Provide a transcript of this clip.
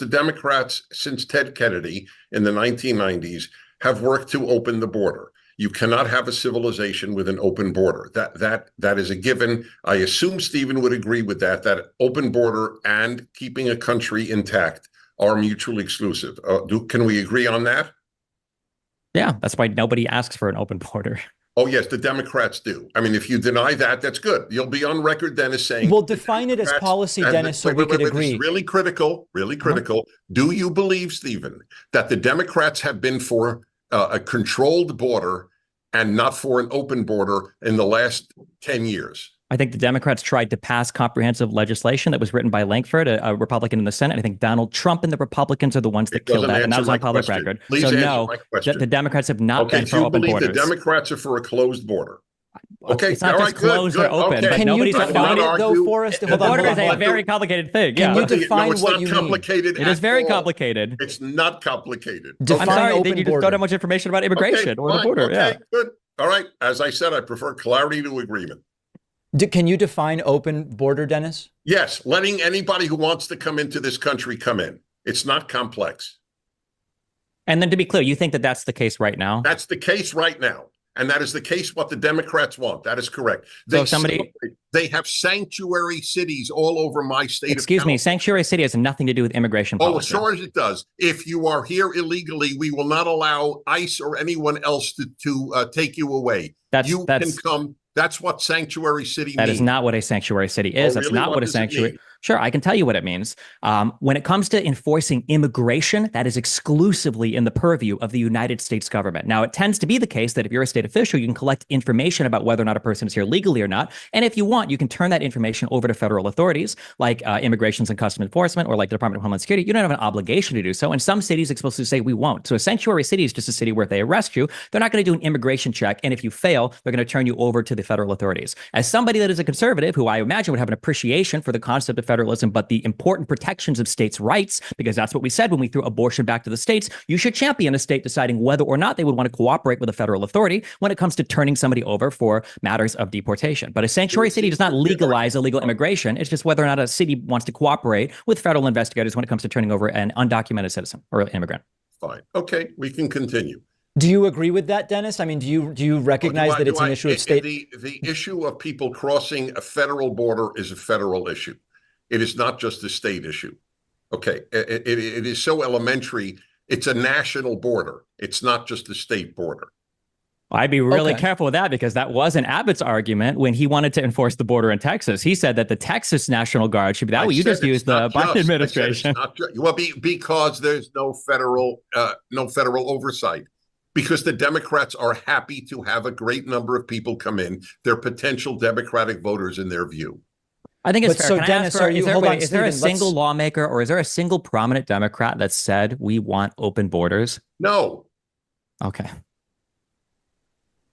the Democrats, since Ted Kennedy in the 1990s, have worked to open the border. You cannot have a civilization with an open border. That is a given. I assume Stephen would agree with that open border and keeping a country intact are mutually exclusive. Can we agree on that? Yeah, that's why nobody asks for an open border. Oh, yes, the Democrats do. I mean, if you deny that, that's good. You'll be on record, Dennis, saying... Well, define it as policy, Dennis, so we could agree. This is really critical, really critical. Do you believe, Stephen, that the Democrats have been for a controlled border and not for an open border in the last 10 years? I think the Democrats tried to pass comprehensive legislation that was written by Lankford, a Republican in the Senate. I think Donald Trump and the Republicans are the ones that killed that, and that was on public record. Please so no, the Democrats have not been for open borders. The Democrats are for a closed border. Okay, it's not just closed or open, but can nobody's you define it though for us? The border is a very complicated thing. Can you define what you mean? It is very complicated. It's not complicated. I'm sorry that you just don't have much information about immigration or the border. Okay, good. All right. As I said, I prefer clarity to agreement. Can you define open border, Dennis? Yes, letting anybody who wants to come into this country come in. It's not complex. And then to be clear, you think that that's the case right now? That's the case right now. And that is the case what the Democrats want. That is correct. They have sanctuary cities all over my state. Excuse me, sanctuary city has nothing to do with immigration policy. Oh, sure as it does. If you are here illegally, we will not allow ICE or anyone else to take you away. You can come. That's what sanctuary city means. That is not what a sanctuary city is. That's not what a sanctuary... Sure, I can tell you what it means. When it comes to enforcing immigration, that is exclusively in the purview of the United States government. Now, it tends to be the case that if you're a state official, you can collect information about whether or not a person is here legally or not. And if you want, you can turn that information over to federal authorities like Immigrations and Customs Enforcement or like the Department of Homeland Security. You don't have an obligation to do so. And some cities explicitly say we won't. So a sanctuary city is just a city where if they arrest you, they're not going to do an immigration check. And if you fail, they're going to turn you over to the federal authorities. As somebody that is a conservative, who I imagine would have an appreciation for the concept of federalism, but the important protections of states' rights, because that's what we said when we threw abortion back to the states, you should champion a state deciding whether or not they would want to cooperate with a federal authority when it comes to turning somebody over for matters of deportation. But a sanctuary city does not legalize illegal immigration. It's just whether or not a city wants to cooperate with federal investigators when it comes to turning over an undocumented citizen or immigrant. Fine. Okay, we can continue. Do you agree with that, Dennis? I mean, do you recognize that it's an issue of state? The issue of people crossing a federal border is a federal issue. It is not just a state issue. Okay, it is so elementary. It's a national border. It's not just a state border. I'd be really careful with that, because that wasn't Abbott's argument when he wanted to enforce the border in Texas. He said that the Texas National Guard should be that way. You just used the Biden administration. Well, because there's no federal oversight. Because the Democrats are happy to have a great number of people come in. They're potential Democratic voters in their view. I think it's fair. So, Dennis, is there a single lawmaker or is there a single prominent Democrat that said we want open borders? No. Okay.